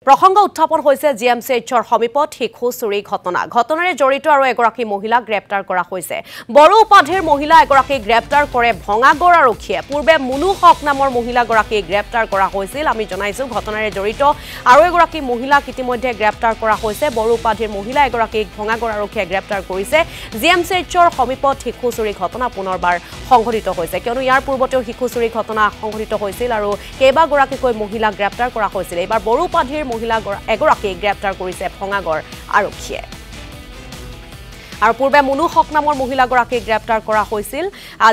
প্ৰসংগ উত্থাপন হৈছে জিএমচিএইচৰ সমীপত শিশু চুৰি ঘটনাৰে জড়িত আৰু এগৰাকী মহিলাক গ্ৰেপ্তাৰ কৰা হৈছে। বড়ো উপাধিৰ মহিলা এগৰাকী গ্ৰেপ্তাৰ কৰে ভঙাগড় আৰক্ষীয়ে। পূৰ্বে মুনু হক নামৰ মহিলাগৰাকী গ্ৰেপ্তাৰ কৰা হৈছিল। আমি জনাইছো ঘটনাৰে জড়িত আৰু এগৰাকী মহিলাক ইতিমধ্যে গ্ৰেপ্তাৰ কৰা হৈছে। বড়ো উপাধিৰ মহিলা এগৰাকীক ভঙাগড় আৰক্ষীয়ে গ্ৰেপ্তাৰ কৰিছে। জিএমচিএইচৰ সমীপত শিশু চুৰি ঘটনা পুনৰবাৰ সংঘটিত হৈছে, কিয়নো ইয়াৰ পূৰ্বতেও শিশু চুৰি ঘটনা সংঘটিত হৈছিল আৰু কেইবাগৰাকীকৈ মহিলাক গ্ৰেপ্তাৰ কৰা হৈছিল। এইবাৰ বড়ো উপাধিৰ মহিলা এগৰাকীক গ্ৰেপ্তাৰ কৰিছে ভঙাগড় আৰক্ষীয়ে। আৰু পূৰ্বে মুনু হক নামৰ মহিলাগৰাকীক গ্ৰেপ্তাৰ কৰা হৈছিল।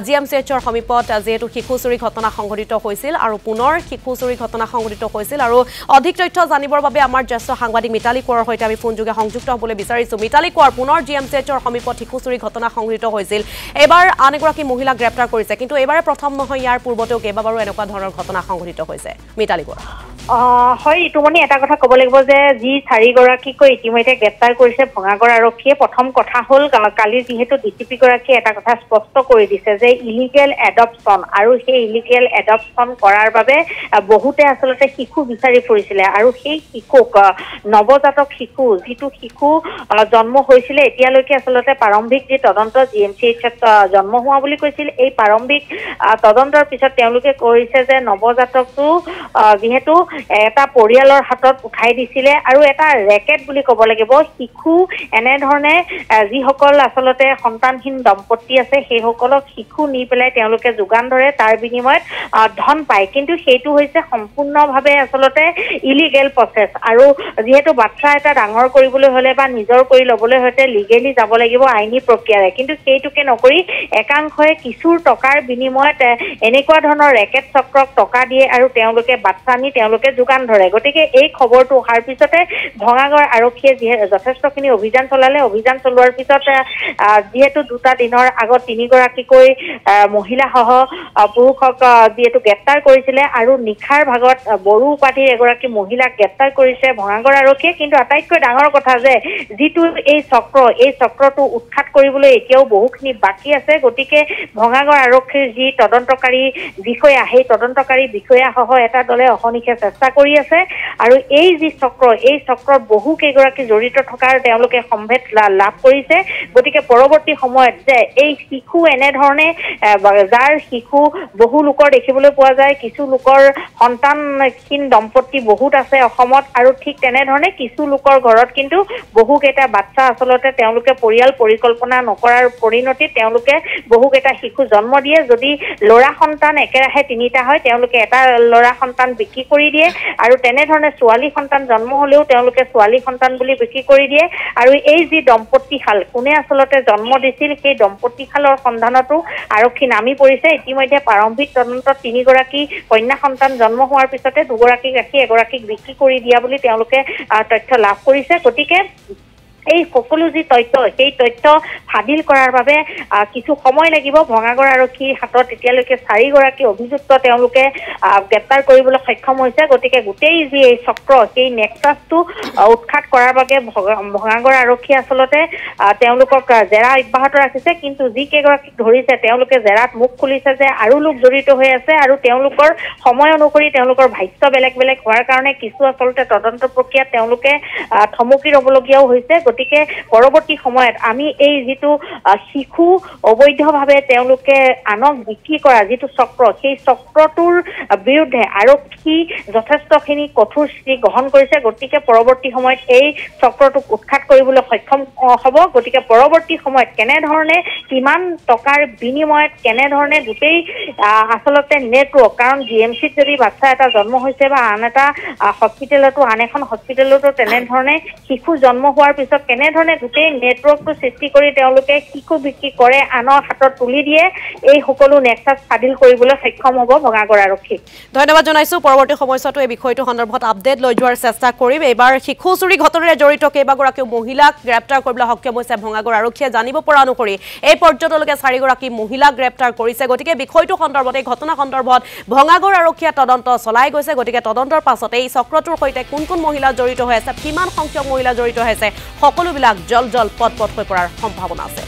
জিএমচিএইচৰ সমীপত যেহেতু শিশু চুৰি ঘটনা সংঘটিত হৈছিল আৰু পুনৰ শিশু চুৰি ঘটনা সংঘটিত হৈছিল। আৰু অধিক তথ্য জানিবৰ বাবে আমাৰ জ্যেষ্ঠ সাংবাদিক মিতালী কোঁৱৰৰ সৈতে আমি ফোনযোগে সংযুক্ত হ'বলৈ বিচাৰিছোঁ। মিতালী কোঁৱৰ, পুনৰ জিএমচিএইচৰ সমীপত শিশু চুৰি ঘটনা সংঘটিত হৈছিল। এইবাৰ আন এগৰাকী মহিলাক গ্ৰেপ্তাৰ কৰিছে, কিন্তু এইবাৰে প্ৰথম নহয়, ইয়াৰ পূৰ্বতেও কেইবাবাৰো এনেকুৱা ধৰণৰ ঘটনা সংঘটিত হৈছে। মিতালী কোঁৱৰ। হয়, ইতিমধ্যে এটা কথা ক'ব লাগিব যে যি 4গৰাকীকৈ ইতিমধ্যে গ্ৰেপ্তাৰ কৰিছে ভঙাগড় আৰক্ষীয়ে। প্ৰথম কথা হ'ল, কালি যিহেতু ডিচিপি গৰাকীয়ে এটা কথা স্পষ্ট কৰি দিছে যে ইলিগেল এডপশ্যন, আৰু সেই ইলিগেল এডপশ্যন কৰাৰ বাবে বহুতে আচলতে শিশু বিচাৰি ফুৰিছিলে আৰু সেই শিশুক, নৱজাতক শিশু, যিটো শিশু জন্ম হৈছিলে এতিয়ালৈকে আচলতে প্ৰাৰম্ভিক যি তদন্ত জিএমচিএইচত জন্ম হোৱা বুলি কৈছিল, এই প্ৰাৰম্ভিক তদন্তৰ পিছত তেওঁলোকে কৰিছে যে নৱজাতকটো যিহেতু এটা পৰিয়ালৰ হাতত উঠাই দিছিলে আৰু এটা ৰেকেট বুলি ক'ব লাগিব। শিশু এনেধৰণে যিসকল আচলতে সন্তানহীন দম্পতি আছে সেইসকলক শিশু নি পেলাই তেওঁলোকে যোগান ধৰে, তাৰ বিনিময়ত ধন পায়। কিন্তু সেইটো হৈছে সম্পূৰ্ণভাৱে আচলতে ইলিগেল প্ৰচেছ। আৰু যিহেতু বাচ্চা এটা ডাঙৰ কৰিবলৈ হ'লে বা নিজৰ কৰি ল'বলৈ হ'লে লিগেলি যাব লাগিব আইনী প্ৰক্ৰিয়াৰে, কিন্তু সেইটোকে নকৰি একাংশই কিছুৰ টকাৰ বিনিময়ত এনেকুৱা ধৰণৰ ৰেকেট চক্ৰক টকা দিয়ে আৰু তেওঁলোকে বাচ্চা নি তেওঁলোকে যোগান ধৰে। গতিকে এই খবৰটো অহাৰ পিছতে ভঙাগড় আৰক্ষীয়ে যথেষ্টখিনি অভিযান চলালে। অভিযান চলোৱাৰ পিছত যিহেতু 2টা দিনৰ আগত 3গৰাকীকৈ মহিলাসহ পুৰুষক যিহেতু গ্ৰেপ্তাৰ কৰিছিলে আৰু নিশাৰ ভাগত বড়ো উপাধিৰ এগৰাকী মহিলাক গ্ৰেপ্তাৰ কৰিছে ভঙাগড় আৰক্ষীয়ে। কিন্তু আটাইতকৈ ডাঙৰ কথা যে যিটো এই চক্ৰটো উৎখাত কৰিবলৈ এতিয়াও বহুখিনি বাকী আছে। গতিকে ভঙাগড় আৰক্ষীৰ যি তদন্তকাৰী বিষয়া, সেই তদন্তকাৰী বিষয়াসহ এটা দলে অহৰ্নিশে চেষ্টা কৰি আছে আৰু এই যি চক্ৰ, এই চক্ৰত বহু কেইগৰাকী জড়িত থকাৰ তেওঁলোকে সম্ভেদ লাভ কৰিছে। গতিকে পৰৱৰ্তী সময়ত যে এই শিশু এনেধৰণে যাৰ শিশু বহু লোকৰ দেখিবলৈ পোৱা যায়, কিছু লোকৰ সন্তানহীন দম্পতি বহুত আছে অসমত, আৰু ঠিক তেনেধৰণে কিছু লোকৰ ঘৰত কিন্তু বহুকেইটা বাচ্চা আচলতে তেওঁলোকে পৰিয়াল পৰিকল্পনা নকৰাৰ পৰিণতিত তেওঁলোকে বহুকেইটা শিশু জন্ম দিয়ে। যদি ল'ৰা সন্তান একেৰাহে 3টা হয়, তেওঁলোকে এটা ল'ৰা সন্তান বিক্ৰী কৰি দিয়ে, আৰু তেনেধৰণে ছোৱালী সন্তান জন্ম হ'লেও তেওঁলোকে ছোৱালী সন্তান বুলি বিক্ৰী কৰি দিয়ে। আৰু এই যি দম্পতীশাল, কোনে আচলতে জন্ম দিছিল, সেই দম্পতীশালৰ সন্ধানতো আৰক্ষী নামি পৰিছে। ইতিমধ্যে প্ৰাৰম্ভিক তদন্তত 3গৰাকী কন্যা সন্তান জন্ম হোৱাৰ পিছতে 2গৰাকীক ৰাখি এগৰাকীক বিক্ৰী কৰি দিয়া বুলি তেওঁলোকে তথ্য লাভ কৰিছে। গতিকে এই সকলো যি তথ্য, সেই তথ্য ফাদিল কৰাৰ বাবে কিছু সময় লাগিব। ভঙাগড় আৰক্ষীৰ হাতত এতিয়ালৈকে 4গৰাকী অভিযুক্ত তেওঁলোকে গ্ৰেপ্তাৰ কৰিবলৈ সক্ষম হৈছে। গতিকে গোটেই যি এই চক্ৰ, সেই নেক্সাছটো উৎখাত কৰাৰ বাবে ভঙাগড় আৰক্ষীয়ে আচলতে তেওঁলোকক জেৰা অব্যাহত ৰাখিছে। কিন্তু যি কেইগৰাকীক ধৰিছে তেওঁলোকে জেৰাত মুখ খুলিছে যে আৰু লোক জড়িত হৈ আছে, আৰু তেওঁলোকৰ সময় অনুসৰি তেওঁলোকৰ ভাষ্য বেলেগ বেলেগ হোৱাৰ কাৰণে কিছু আচলতে তদন্ত প্ৰক্ৰিয়াত তেওঁলোকে থমকি ৰ'বলগীয়াও হৈছে। গতিকে পৰৱৰ্তী সময়ত আমি এই যিটো শিশু অবৈধভাৱে তেওঁলোকে আনক বিক্ৰী কৰা যিটো চক্ৰ, সেই চক্ৰটোৰ বিৰুদ্ধে আৰক্ষী যথেষ্টখিনি কঠোৰ স্থিতি গ্ৰহণ কৰিছে। গতিকে পৰৱৰ্তী সময়ত এই চক্ৰটোক উৎখাত কৰিবলৈ সক্ষম হ'ব। গতিকে পৰৱৰ্তী সময়ত কেনেধৰণে, কিমান টকাৰ বিনিময়ত, কেনেধৰণে গোটেই আচলতে নেটৱৰ্ক, কাৰণ জিএমচিত যদি বাচ্চা এটা জন্ম হৈছে বা আন এটা হস্পিটেলতো, আন এখন হস্পিটেলতো তেনেধৰণে শিশু জন্ম হোৱাৰ পিছত কেনেধৰণে গোটেই নেটৱৰ্কটো সৃষ্টি কৰি তেওঁলোকে শিশু বিক্ৰী কৰে, আনৰ হাতত তুলি দিয়ে, এই সকলো নেক্সাছ ফাদিল কৰিবলৈ সক্ষম হ'ব ভঙাগড় আৰক্ষী। ধন্যবাদ জনাইছোঁ। পৰৱৰ্তী সময়ছোৱাতো এই বিষয়টো সন্দৰ্ভত আপডেট লৈ যোৱাৰ চেষ্টা কৰিম। এইবাৰ শিশু চুৰি ঘটনাৰে জড়িত কেইবাগৰাকী মহিলাক গ্ৰেপ্তাৰ কৰিবলৈ সক্ষম হৈছে ভঙাগড় আৰক্ষীয়ে। জানিব পৰা অনুসৰি এই পৰ্যন্তলৈকে 4গৰাকী মহিলাক গ্ৰেপ্তাৰ কৰিছে। গতিকে বিষয়টো সন্দৰ্ভত, এই ঘটনা সন্দৰ্ভত ভঙাগড় আৰক্ষীয়ে তদন্ত চলাই গৈছে। গতিকে তদন্তৰ পাছত এই চক্ৰটোৰ সৈতে কোন কোন মহিলা জড়িত হৈ আছে, কিমান সংখ্যক মহিলা জড়িত হৈ আছে, সকলোবিলাক জল পট হৈ পৰাৰ সম্ভাৱনা আছে।